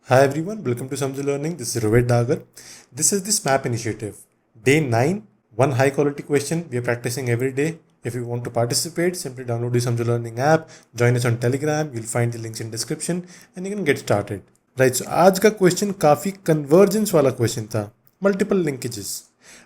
Hi everyone, welcome to Samju Learning. This is Rohit Dagar. This is the SMAP initiative. Day 9, one high quality question we are practicing every day. If you want to participate, simply download the Samju Learning app, join us on Telegram, you'll find the links in description and you can get started. Right, so आज का question काफ़ी convergence वाला question था. Multiple linkages.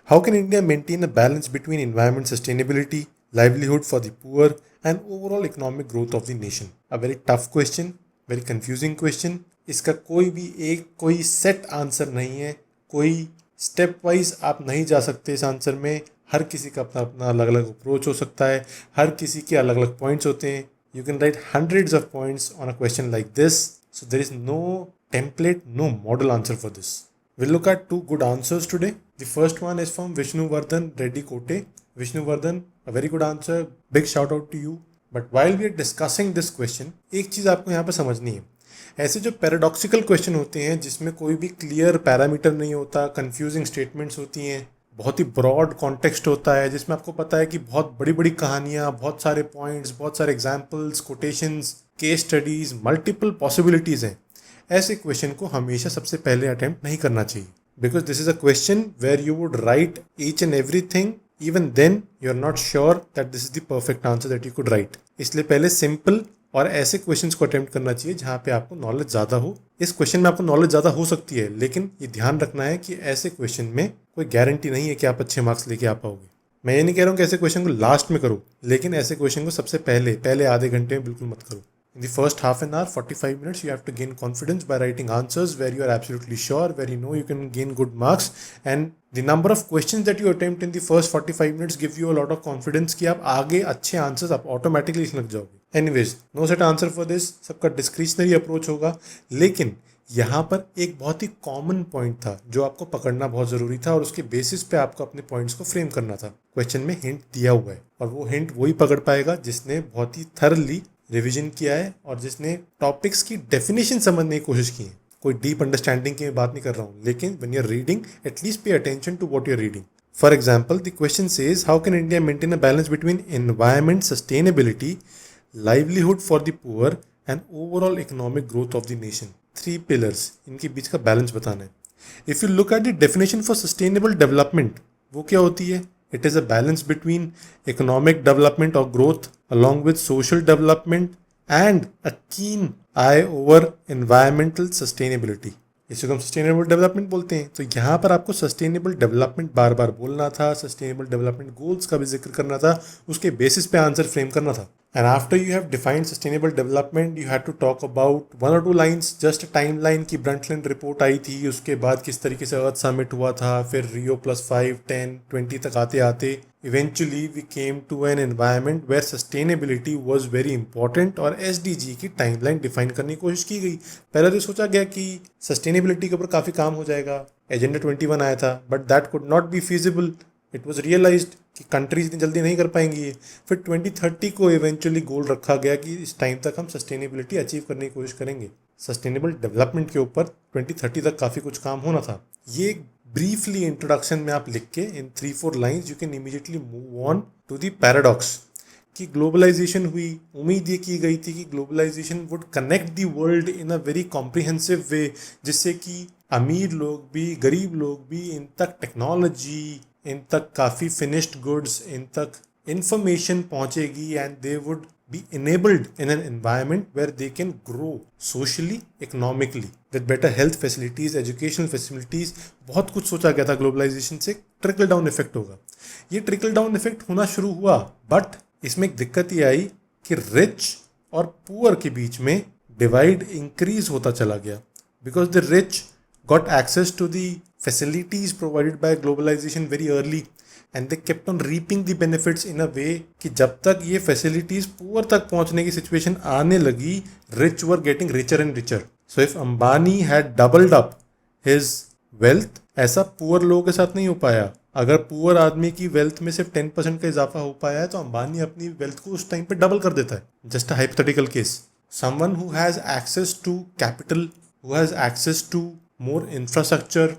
How can India maintain a balance between environment sustainability, livelihood for the poor and overall economic growth of the nation? A very tough question, very confusing question. इसका कोई set answer नहीं है, कोई step wise आप नहीं जा सकते इस आंसर में. हर किसी का अपना अपना अलग अलग अप्रोच हो सकता है, हर किसी के अलग अलग पॉइंट्स होते हैं. You can write hundreds of points on a question like this, so there is no template, no model answer for this. We'll look at two good answers today. The first one is from Vishnuvardhan Reddy Kote. Vishnuvardhan, a very good answer. Big shout out to you. But while we are discussing this question, एक चीज़ आपको यहाँ पर समझनी है. ऐसे जो paradoxical question होते हैं जिसमें कोई भी क्लियर पैरामीटर नहीं होता, कंफ्यूजिंग स्टेटमेंट्स होती हैं, बहुत ही ब्रॉड कॉन्टेक्स्ट होता है जिसमें आपको पता है कि बहुत बड़ी बड़ी कहानियाँ, बहुत सारे पॉइंट्स, बहुत सारे examples, quotations, case studies, multiple possibilities हैं. ऐसे क्वेश्चन को हमेशा सबसे पहले अटेम्प्ट नहीं करना चाहिए, because this is a question where you would write each and everything, even then you are not sure that this is the perfect answer that you could write. इसलिए पहले सिंपल और ऐसे क्वेश्चंस को attempt करना चाहिए जहाँ पे आपको नॉलेज ज़्यादा हो. इस क्वेश्चन में आपको नॉलेज ज़्यादा हो सकती है, लेकिन ये ध्यान रखना है कि ऐसे क्वेश्चन में कोई गारंटी नहीं है कि आप अच्छे मार्क्स लेके आ पाओगे. मैं ये नहीं कह रहा हूँ कि ऐसे क्वेश्चन को लास्ट में करो, लेकिन ऐसे क्वेश्चन को सबसे पहले आधे घंटे में बिल्कुल मत करो. In the first half an hour, 45 minutes, you have to gain confidence by writing answers where you are absolutely sure, where you know you can gain good marks. And the number of questions that you attempt in the first 45 minutes give you a lot of confidence कि आप आगे अच्छे answers आप automatically लिखने लग जाओगे. Anyways, no set answer for this. सबका discretionary approach होगा. लेकिन यहाँ पर एक बहुत ही कॉमन पॉइंट था जो आपको पकड़ना बहुत ज़रूरी था और उसके बेसिस पे आपको अपने पॉइंट्स को फ्रेम करना था. क्वेश्चन में हिंट दिया हुआ है और वो हिंट वही पकड़ पाएगा जिसने बहुत ही थरली रिवीजन किया है और जिसने टॉपिक्स की डेफिनेशन समझने की कोशिश की है. कोई डीप अंडरस्टैंडिंग की मैं बात नहीं कर रहा हूँ, लेकिन when you are reading at least pay attention to what you are reading. For example, the question says how can India maintain a balance between environment sustainability, livelihood for the poor and overall economic growth of the nation. 3 pillars, इनके बीच का balance बताना है. If you look at the definition for sustainable development, वो क्या होती है? It is a balance between economic development or growth along with social development and a keen eye over environmental sustainability. इसे हम सस्टेनेबल डेवलपमेंट बोलते हैं. तो यहाँ पर आपको सस्टेनेबल डेवलपमेंट बार बार बोलना था, सस्टेनेबल डेवलपमेंट गोल्स का भी जिक्र करना था, उसके बेसिस पे आंसर फ्रेम करना था. And after you have defined sustainable development, you have to talk about 1 or 2 lines, just timeline की ब्रंटलैंड रिपोर्ट आई थी, उसके बाद किस तरीके से अर्थ समिट हुआ था, फिर रियो +5, 10, 20 तक आते आते eventually we came to an environment where sustainability was very important और SDG की टाइमलाइन डिफाइन करने की कोशिश की गई. पहले तो सोचा गया कि सस्टेनेबिलिटी के ऊपर काफ़ी काम हो जाएगा, एजेंडा 21 आया था, but that could not be feasible. It was realized कि कंट्रीज इतनी जल्दी नहीं कर पाएंगी ये. फिर 2030 को इवेंचुअली गोल रखा गया कि इस टाइम तक हम सस्टेनेबिलिटी अचीव करने की कोशिश करेंगे. सस्टेनेबल डेवलपमेंट के ऊपर 2030 तक काफ़ी कुछ काम होना था. ये ब्रीफली इंट्रोडक्शन में आप लिख के इन 3-4 lines you can immediately move on to the paradox कि ग्लोबलाइजेशन हुई. उम्मीद ये की गई थी कि globalisation would connect the world in a very comprehensive way, जिससे कि अमीर लोग भी, गरीब लोग भी, इन तक टेक्नोलॉजी, इन तक काफ़ी फिनिश्ड गुड्स, इन तक इंफॉर्मेशन पहुंचेगी and they would be enabled in an environment where they can grow socially, economically, with better health facilities, educational facilities. बहुत कुछ सोचा गया था ग्लोबलाइजेशन से ट्रिकल डाउन इफेक्ट होगा. ये ट्रिकल डाउन इफेक्ट होना शुरू हुआ, बट इसमें एक दिक्कत ये आई कि रिच और पुअर के बीच में डिवाइड इंक्रीज होता चला गया, because the rich got access to the facilities provided by globalization very early and they kept on reaping the benefits in a way कि जब तक ये facilities पुअर तक पहुंचने की situation आने लगी, rich were getting richer and richer. So if Ambani had doubled up his wealth, ऐसा पुअर लोगों के साथ नहीं हो पाया. अगर पुअर आदमी की वेल्थ में सिर्फ 10% का इजाफा हो पाया है तो अंबानी अपनी वेल्थ को उस टाइम पे डबल कर देता है. Just a hypothetical case. Someone who has access to capital, who has access to more infrastructure,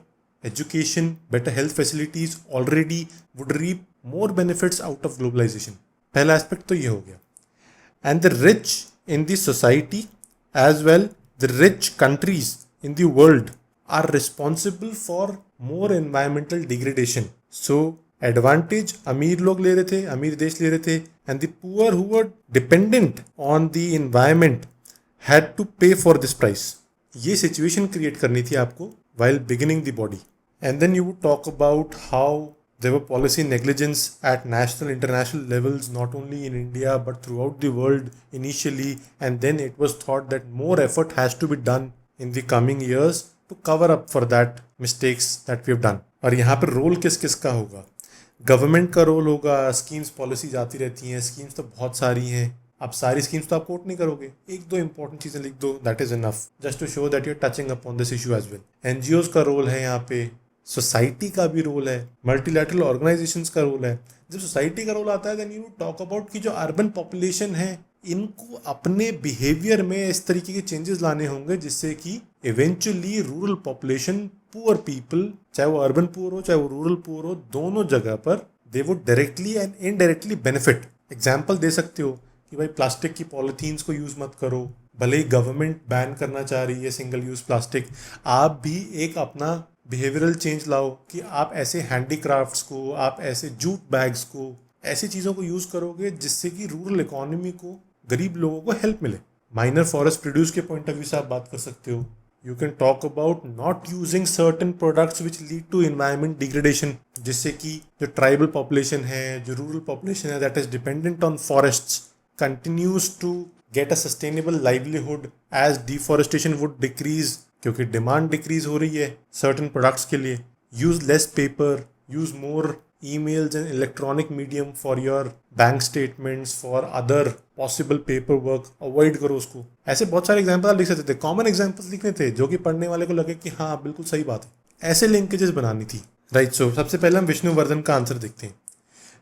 education, better health facilities already would reap more benefits out of globalization. पहला aspect तो ये हो गया. And the rich in the society as well, the rich countries in the world are responsible for more environmental degradation. So advantage अमीर लोग ले रहे थे, अमीर देश ले रहे थे, and the poor who were dependent on the environment had to pay for this price. ये situation create करनी थी आपको while beginning the body. And then you would talk about how there were policy negligence at national, international levels, not only in India but throughout the world initially, and then it was thought that more effort has to be done in the coming years to cover up for that mistakes that we have done. और यहाँ पर role किस किस का होगा? Government का role होगा, schemes policies आती रहती हैं, स्कीम्स तो बहुत सारी हैं, आप सारी स्कीम्स तो आप कोट नहीं करोगे, एक दो इंपॉर्टेंट चीज़ें लिख दो, that is enough just to show that you are touching upon this issue as well. NGOs का रोल है यहाँ पे, सोसाइटी का भी रोल है, मल्टीलैटरल ऑर्गेनाइजेशंस का रोल है. जब सोसाइटी का रोल आता है देन यू टॉक अबाउट कि जो अर्बन पॉपुलेशन है इनको अपने बिहेवियर में इस तरीके के चेंजेस लाने होंगे जिससे कि eventually rural population, poor people, चाहे वो अर्बन पुअर हो चाहे वो रूरल पुअर हो, दोनों जगह पर they would directly and indirectly benefit. Example दे सकते हो कि भाई प्लास्टिक की पॉलिथीन्स को यूज़ मत करो, भले ही गवर्नमेंट बैन करना चाह रही है सिंगल यूज़ प्लास्टिक, आप भी एक अपना बिहेवियरल चेंज लाओ कि आप ऐसे हैंडीक्राफ्ट्स को, आप ऐसे जूट बैग्स को, ऐसी चीज़ों को यूज़ करोगे जिससे कि रूरल इकोनॉमी को, गरीब लोगों को हेल्प मिले. माइनर फॉरेस्ट प्रोड्यूस के पॉइंट ऑफ व्यू से आप बात कर सकते हो. You can talk about not using certain products which lead to environment degradation, जिससे कि जो ट्राइबल पॉपुलेशन है, जो रूरल पॉपुलेशन है that is dependent on forests continues to get a sustainable livelihood as deforestation would decrease, क्योंकि demand decrease हो रही है सर्टन प्रोडक्ट्स के लिए. Use less paper, use more emails and electronic medium for your bank statements, for other possible paperwork, avoid करो उसको. ऐसे बहुत सारे एग्जाम्पल आप लिख सकते थे, कॉमन एग्जाम्पल्स लिखने थे जो कि पढ़ने वाले को लगे कि हाँ बिल्कुल सही बात है. ऐसे लिंकेजेस बनानी थी, राइट. सो सबसे पहले हम विष्णुवर्धन का आंसर देखते हैं.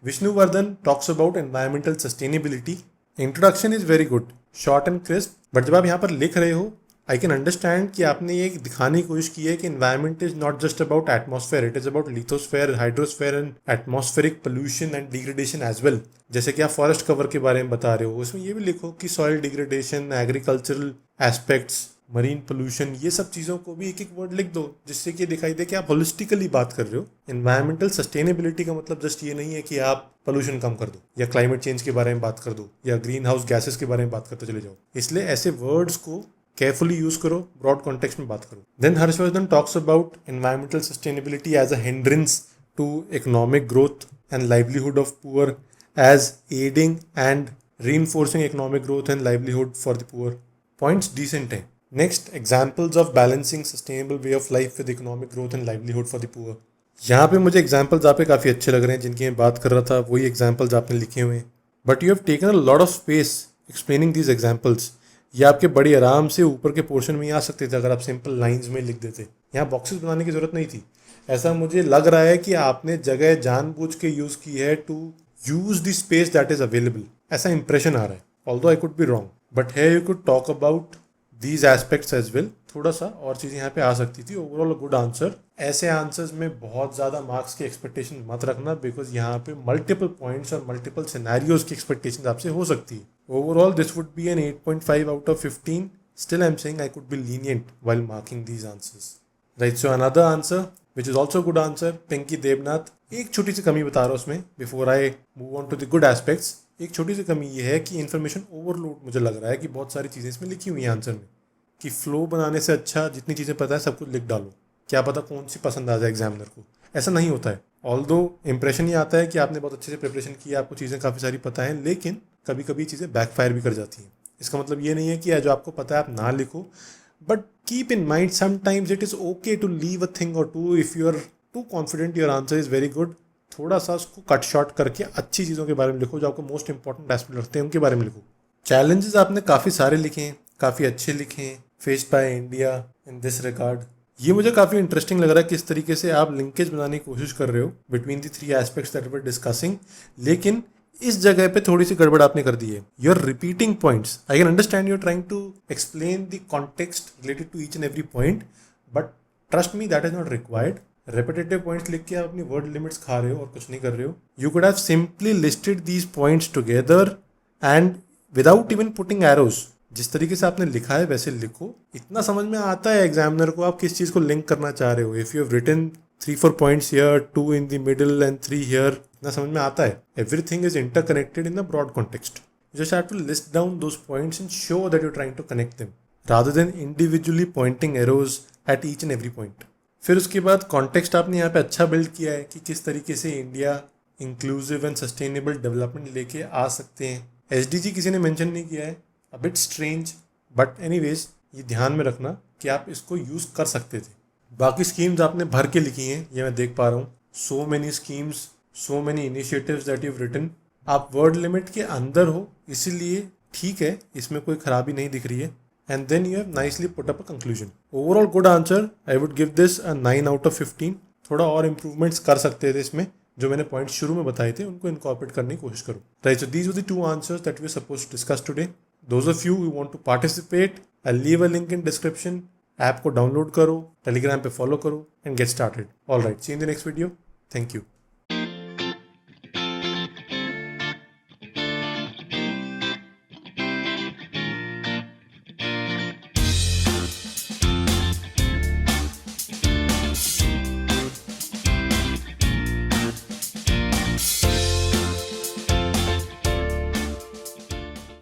Vishnuvardhana talks about environmental sustainability. Introduction is very good, short and crisp, but जब आप यहाँ पर लिख रहे हो आई कैन अंडरस्टैंड कि आपने ये दिखाने की कोशिश की है कि environment is not just about atmosphere, it is about lithosphere, hydrosphere and atmospheric pollution and degradation as well. जैसे कि आप फॉरेस्ट कवर के बारे में बता रहे हो, उसमें ये भी लिखो कि soil degradation, agricultural aspects, marine pollution, ये सब चीज़ों को भी एक एक वर्ड लिख दो जिससे कि दिखाई दे कि आप होलिस्टिकली बात कर रहे हो. एनवायरमेंटल सस्टेनेबिलिटी का मतलब जस्ट ये नहीं है कि आप पोल्यूशन कम कर दो या क्लाइमेट चेंज के बारे में बात कर दो या ग्रीन हाउस गैसेस के बारे में बात करते चले जाओ. इसलिए ऐसे वर्ड्स को केयरफुली यूज करो, ब्रॉड कॉन्टेक्स्ट में बात करो. Then Harshvardhan talks about environmental sustainability as a hindrance to economic growth and livelihood of poor as adding and reinforcing economic growth and livelihood for the poor. Points decent हैं. Next, examples of balancing sustainable way of life with economic growth and livelihood for the poor. यहाँ पे मुझे examples आपके काफ़ी अच्छे लग रहे हैं जिनकी मैं बात कर रहा था, वही एग्जाम्पल्स आपने लिखे हुए हैं. But you have taken a lot of space explaining these examples. ये आपके बड़ी आराम से ऊपर के पोर्शन में ही आ सकते थे अगर आप सिंपल लाइंस में लिख देते. यहाँ बॉक्सेस बनाने की जरूरत नहीं थी. ऐसा मुझे लग रहा है कि आपने जगह जानबूझ के यूज़ की है to use the space that is available. ऐसा इंप्रेशन आ रहा है, although I could be wrong, but है you could talk about these aspects as well. थोड़ा सा और चीज़ें यहाँ पे आ सकती थी. Overall good answer. ऐसे आंसर्स में बहुत ज़्यादा मार्क्स की एक्सपेक्टेशन मत रखना बिकॉज यहाँ पे मल्टीपल पॉइंट्स और मल्टीपल सिनेरियोज की एक्सपेक्टेशन आपसे हो सकती है. Overall this would be an 8.5 out of 15. Still I am saying I could be lenient while marking these answers, right. So another answer which is also good answer, Pinki Devnath. एक छोटी सी कमी बता रहा हूँ उसमें before I move on to the good aspects. एक छोटी सी कमी ये है कि इन्फॉर्मेशन ओवरलोड मुझे लग रहा है कि बहुत सारी चीज़ें इसमें लिखी हुई हैं आंसर में, कि फ्लो बनाने से अच्छा जितनी चीज़ें पता है सब कुछ लिख डालो, क्या पता कौन सी पसंद आ जाए एग्जामिनर को. ऐसा नहीं होता है. ऑल्दो इंप्रेशन ये आता है कि आपने बहुत अच्छे से प्रिपरेशन की, आपको चीज़ें काफ़ी सारी पता हैं, लेकिन कभी कभी चीज़ें बैकफायर भी कर जाती हैं. इसका मतलब ये नहीं है कि जो आपको पता है आप ना लिखो, but keep in mind sometimes it is okay to leave a thing और to if you are too confident your answer is very good. थोड़ा सा उसको कट शॉर्ट करके अच्छी चीज़ों के बारे में लिखो, जो आपको मोस्ट इंपॉर्टेंट एस्पेक्ट लगते हैं उनके बारे में लिखो. चैलेंजेस आपने काफ़ी सारे लिखे हैं, काफ़ी अच्छे लिखे हैं. Faced by India in this regard, ये मुझे काफ़ी इंटरेस्टिंग लग रहा है किस तरीके से आप लिंकेज बनाने की कोशिश कर रहे हो between the 3 aspects that we are discussing. लेकिन इस जगह पे थोड़ी सी गड़बड़ आपने कर दी है. You are repeating points. I can understand you are trying to explain the context related to each and every point, but trust me that is not required. Repetitive points लिख के आप अपनी वर्ड लिमिट्स खा रहे हो और कुछ नहीं कर रहे हो. You could have simply listed these points together and without even putting arrows, जिस तरीके से आपने लिखा है वैसे लिखो, इतना समझ में आता है एग्जामिनर को आप किस चीज़ को लिंक करना चाह रहे हो. If you have written 3-4 points here, 2 in the middle and 3 here, इतना समझ में आता है. Everything is interconnected in the broad context. You just have to list down those points and show that you're trying to connect them rather than individually pointing arrows at each and every point. फिर उसके बाद context आपने यहाँ पे अच्छा build किया है कि किस तरीके से India inclusive and sustainable development लेके आ सकते हैं. SDG किसी ने मेंशन नहीं किया है, a bit strange, but anyways ये ध्यान में रखना कि आप इसको यूज़ कर सकते थे. बाकी स्कीम्स आपने भर के लिखी हैं, ये मैं देख पा रहा हूँ. So many schemes, so many initiatives that you've written. आप वर्ड लिमिट के अंदर हो इसीलिए ठीक है, इसमें कोई खराबी नहीं दिख रही है. And then you have nicely put up a conclusion. Overall good answer. I would give this a 9 out of 15. थोड़ा और इंप्रूवमेंट्स कर सकते थे इसमें, जो मैंने पॉइंट शुरू में बताए थे उनको इनकॉर्पोरेट करने की कोशिश करो. Right, so these were the 2 answers that we are supposed to discuss today. Those of you want to participate, I leave a link in description. App को डाउनलोड करो, टेलीग्राम पे फॉलो करो and get started. All right, see in the next video. Thank you.